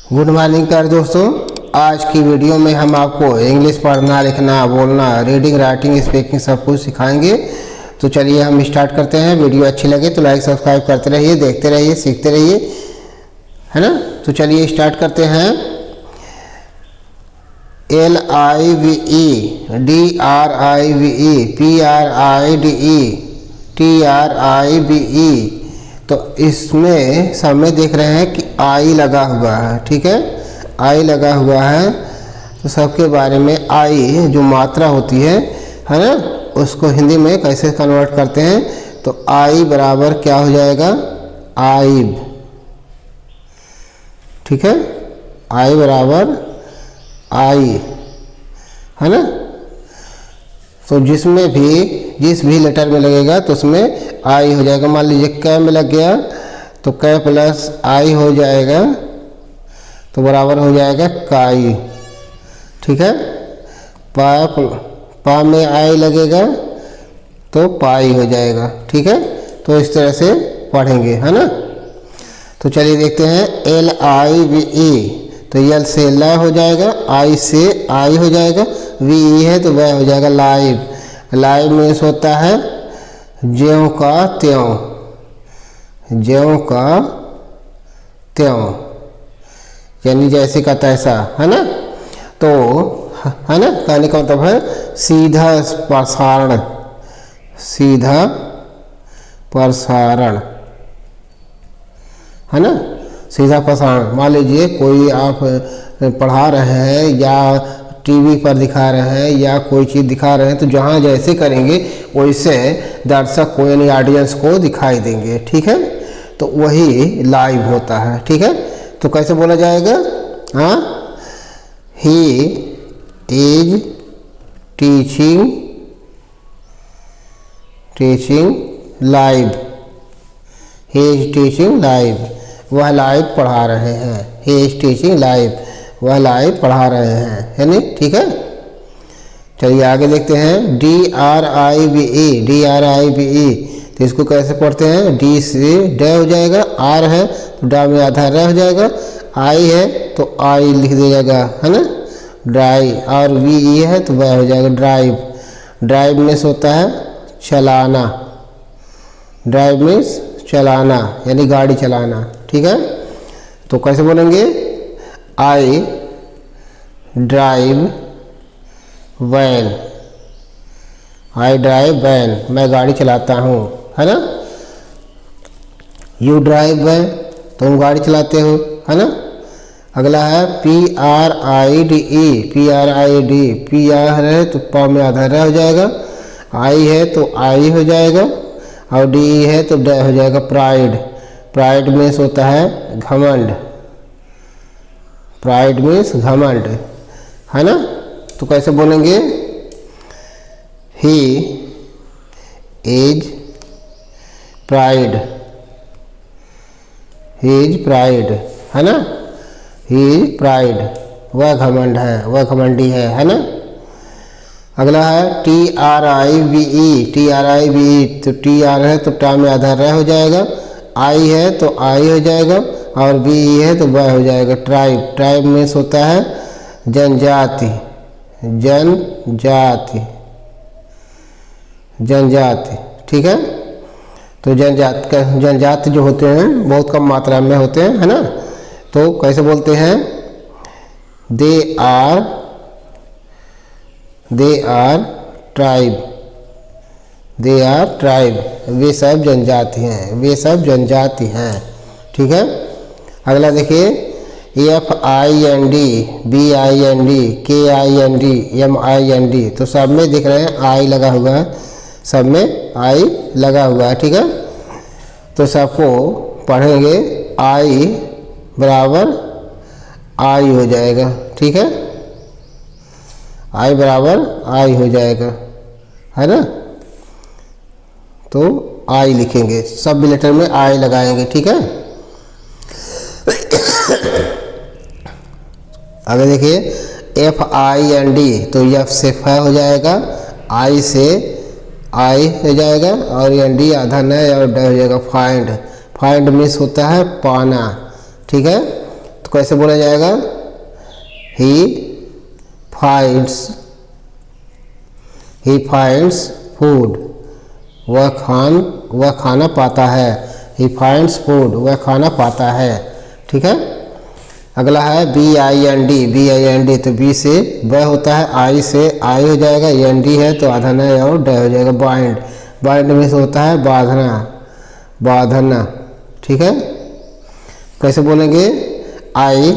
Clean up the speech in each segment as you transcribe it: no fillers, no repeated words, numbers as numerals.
Good morning प्यारे दोस्तों। आज की वीडियो में हम आपको इंग्लिश पढ़ना, लिखना, बोलना, रीडिंग, राइटिंग, स्पीकिंग सब कुछ सिखाएंगे। तो चलिए हम स्टार्ट करते हैं। वीडियो अच्छी लगे तो लाइक सब्सक्राइब करते रहिए, देखते रहिए, सीखते रहिए, है ना। तो चलिए स्टार्ट करते हैं। LIVE, DRIVE, PRIDE, तो इसमें सब में देख रहे हैं कि आई लगा हुआ है, ठीक है, आई लगा हुआ है। तो सबके बारे में आई जो मात्रा होती है ना, उसको हिंदी में कैसे कन्वर्ट करते हैं। तो आई बराबर क्या हो जाएगा, आइब, ठीक है, आई बराबर आई, है ना। तो जिसमें भी जिस भी लेटर में लगेगा तो उसमें आई हो जाएगा। मान लीजिए कै में लग गया तो कै प्लस आई हो जाएगा, तो बराबर हो जाएगा काई, ठीक है। पा में आई लगेगा तो पाई हो जाएगा, ठीक है। तो इस तरह से पढ़ेंगे, है ना। तो चलिए देखते हैं। LIVE, तो यल से ल हो जाएगा, आई से आई हो जाएगा, VE है तो वह हो जाएगा लाइव। लाइव मीन्स होता है ज्यों का त्यों, ज्यों का त्यों, यानी जैसे का तैसा, है ना। तो है ना, कहने का मतलब है सीधा प्रसारण, सीधा प्रसारण, है ना, सीधा प्रसारण। मान लीजिए कोई आप पढ़ा रहे हैं या टीवी पर दिखा रहे हैं या कोई चीज़ दिखा रहे हैं, तो जहाँ जैसे करेंगे वैसे दर्शक को यानी ऑडियंस को दिखाई देंगे, ठीक है। तो वही लाइव होता है, ठीक है। तो कैसे बोला जाएगा, हाँ, he is teaching live, he is teaching live, वह लाइव पढ़ा रहे हैं। ही इज टीचिंग लाइव, वह लाइव पढ़ा रहे हैं, है नहीं, ठीक है। चलिए आगे देखते हैं। DRIVE, तो इसको कैसे पढ़ते हैं। डी से ड हो जाएगा, आर है तो डा में आधा र हो जाएगा, आई है तो आई लिख दिया जाएगा, है ना, ड्राई, और VE है तो वह हो जाएगा ड्राइव। ड्राइव मीन्स होता है चलाना, ड्राइव मीन्स चलाना यानी गाड़ी चलाना, ठीक है। तो कैसे बोलेंगे, I drive van, I drive van, मैं गाड़ी चलाता हूँ, है ना। यू ड्राइव वैन, तुम गाड़ी चलाते हो, है ना। अगला है PRIDE, पी आर है तो पा में आधा र हो जाएगा, आई है तो आई हो जाएगा, और DE है तो ड हो जाएगा प्राइड। प्राइड मीन्स होता है घमंड, प्राइड मीन्स घमंड, है ना। तो कैसे बोलेंगे, he is pride, he is pride, है ना, ही इज प्राइड, वह घमंड है, वह घमंडी है ना। अगला है TRIVE, तो TR है तो टा में आधा र हो जाएगा, आई है तो आई हो जाएगा, और VE है तो वह हो जाएगा ट्राइब। ट्राइब मीन्स होता है जनजाति, जनजाति, जनजाति, ठीक है। तो जनजाति जो होते हैं बहुत कम मात्रा में होते हैं, है ना। तो कैसे बोलते हैं, they are tribe, they are tribe, वे सब जनजाति हैं, वे सब जनजाति हैं, ठीक है। अगला देखिए। FIND, BIND, KIND, MIND, तो सब में दिख रहे हैं आई लगा हुआ है, सब में आई लगा हुआ है, ठीक है। तो सबको पढ़ेंगे, आई बराबर आई हो जाएगा, ठीक है, आई बराबर आई हो जाएगा, है ना। तो आई लिखेंगे, सब लेटर में आई लगाएंगे, ठीक है। अगर देखिए FIND, तो F से फ हो जाएगा, आई से आई हो जाएगा, और ND आधा न और ड हो जाएगा फाइंड। फाइंड मीन्स होता है पाना, ठीक है। तो कैसे बोला जाएगा? ही फाइंड्स फूड, वह खाना पाता है। ही फाइंड्स फूड, वह खाना पाता है। ठीक है। अगला है BIND, तो बी से ब होता है, आई से आई हो जाएगा, ND है तो आधा न और ड हो जाएगा। बाइंड में से होता है बांधना। ठीक है। कैसे बोलेंगे? आई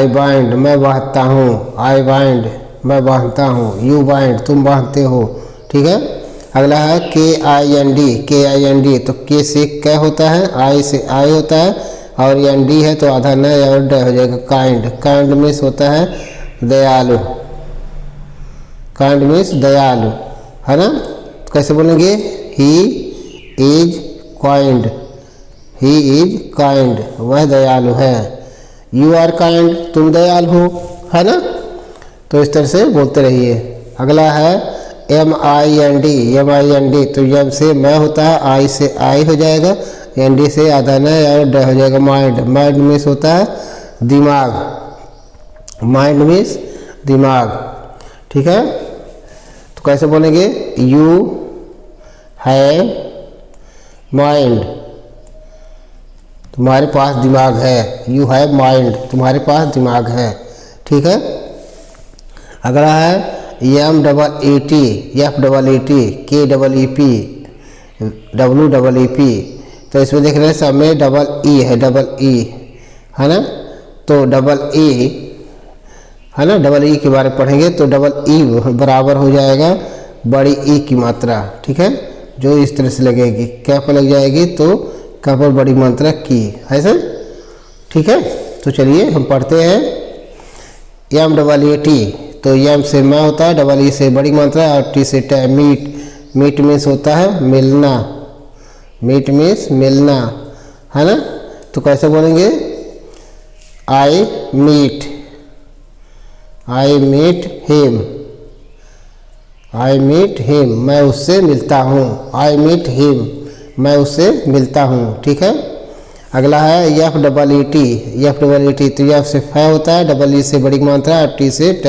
बाइंड, मैं बांधता हूँ। आई बाइंड, मैं बांधता हूँ। यू बाइंड, तुम बांधते हो। ठीक है। अगला है KIND, तो के से क होता है, आई से आई होता है और ND है तो आधा न और ड हो जाएगा। काइंड मीन्स होता है दयालु, है ना। तो कैसे बोलेंगे? ही इज काइंड, वह दयालु है। यू आर काइंड, तुम दयालु हो, है ना। तो इस तरह से बोलते रहिए। अगला है MIND, तो यम से मैं होता है, आई से आई हो जाएगा, ND से आधा न और ड हो जाएगा। माइंड मीन्स होता है दिमाग, ठीक है। तो कैसे बोलेंगे? यू हैव माइंड, तुम्हारे पास दिमाग है। यू हैव माइंड, तुम्हारे पास दिमाग है। ठीक है। अगला है MEET, FEET, KEEP, WEEP, तो इसमें देख रहे हैं सब में EE है, है ना। तो EE है ना, EE के बारे में पढ़ेंगे तो EE बराबर हो जाएगा बड़ी ई की मात्रा। ठीक है। जो इस तरह से लगेगी, क्या पर लग जाएगी तो क्या पर बड़ी मात्रा की, ऐसे। ठीक है। तो चलिए हम पढ़ते हैं। MEET, तो एम से मैं होता है, E से बड़ी मात्रा और T से ट। मीट मीन्स होता है मिलना, है ना। तो कैसे बोलेंगे? आई मीट हिम, मैं उससे मिलता हूँ। आई मीट हिम, मैं उससे मिलता हूँ। ठीक है। अगला है FEET, तो एफ से फै होता है, E से बड़ी मात्रा और T से ट।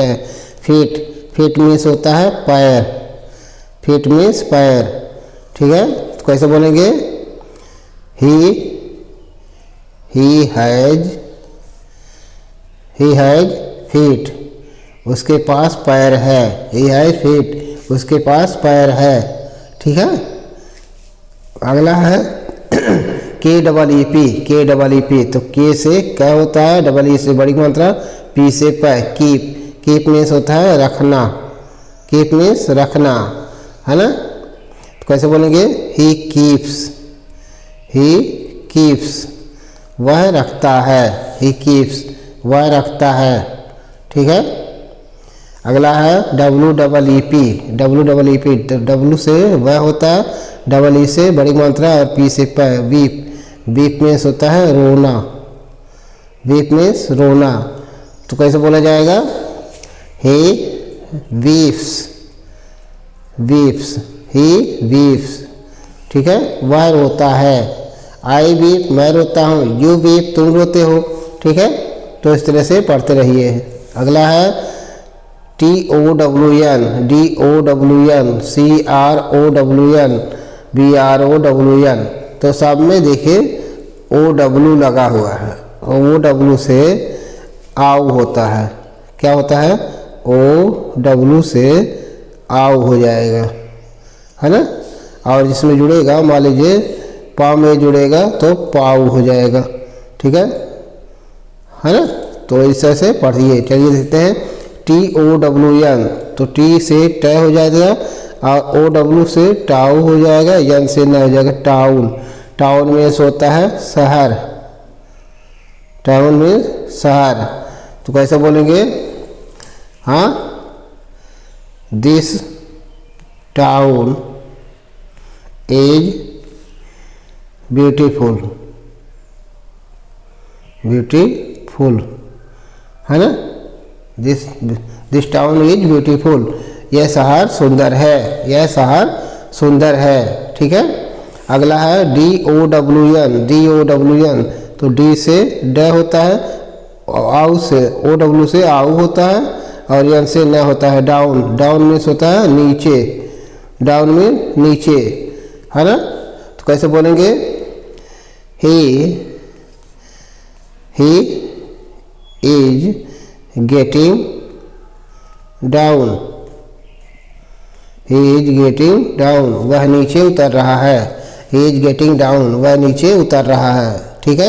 फीट मीन्स होता है पैर, ठीक है। तो कैसे बोलेंगे? ही हैज फीट, उसके पास पैर है। ही हैज फीट, उसके पास पैर है। ठीक है। अगला है KEEP, तो के से क्या होता है, E से बड़ी मात्रा, P से पै। कीप मीन्स होता है रखना, है ना। तो कैसे बोलेंगे? ही कीप्स, वह रखता है। ही कीप्स, वह रखता है। ठीक है। अगला है WEEP, तो W से वह होता है, E से बड़ी मात्रा और P से पै। वीप मीन्स होता है रोना, तो कैसे बोला जाएगा? ही वीप्स, ठीक है। वह रोता है। आई वीप, मैं रोता हूँ। यू वीप, तुम रोते हो। ठीक है। तो इस तरह से पढ़ते रहिए। अगला है TOWN, CROWN, BROWN, तो सब में देखिए OW लगा हुआ है। OW से आव होता है। क्या होता है? OW से आव हो जाएगा, है ना। और जिसमें जुड़ेगा, मान लीजिए पाव में जुड़ेगा तो पाव हो जाएगा। ठीक है ना। तो इस तरह से पढ़िए। चलिए देखते हैं। TOWN, तो T से ट हो जाएगा और OW से टाउ हो जाएगा, यन से न हो जाएगा टाउन में होता है शहर, तो कैसे बोलेंगे? हाँ, दिस टाउन इज ब्यूटीफुल, है ना। दिस टाउन इज ब्यूटीफुल, यह शहर सुंदर है, ठीक है। अगला है DOWN, तो डी से ड होता है, आउ से ओ डब्ल्यू से आउ होता है, और एन से न होता है डाउन। डाउन मीन्स होता है नीचे, डाउन मीन नीचे, है ना। तो कैसे बोलेंगे, he is getting down, he is getting down, वह नीचे उतर रहा है। ही इज गेटिंग डाउन, वह नीचे उतर रहा है। ठीक है।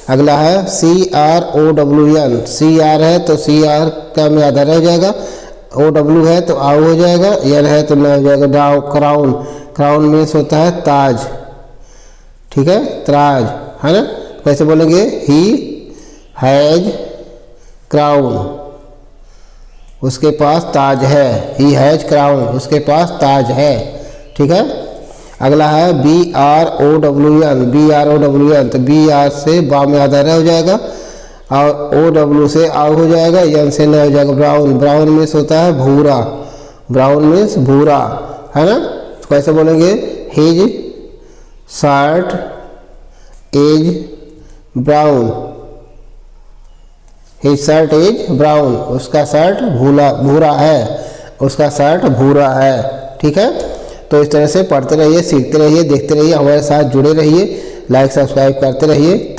अगला है CROWN। CR है तो CR का में आधा रह जाएगा, OW है तो आउ हो जाएगा, N है तो न हो जाएगा डाउ। क्राउन, क्राउन मीन्स होता है ताज। ठीक है, ताज, है ना। कैसे बोलेंगे, ही हैज क्राउन, उसके पास ताज है। ही हैज क्राउन, उसके पास ताज है। ठीक है। अगला है BROWN। BROWN तो BR से बा में आधा रह हो जाएगा, और OW से आउ हो जाएगा, एन से न हो जाएगा ब्राउन। ब्राउन मीन्स होता है भूरा, ब्राउन मीन्स भूरा, है ना। तो कैसे बोलेंगे, his shirt is brown, his shirt is brown, उसका शर्ट भूरा है, उसका शर्ट भूरा है। ठीक है। तो इस तरह से पढ़ते रहिए, सीखते रहिए, देखते रहिए, हमारे साथ जुड़े रहिए, लाइक सब्सक्राइब करते रहिए।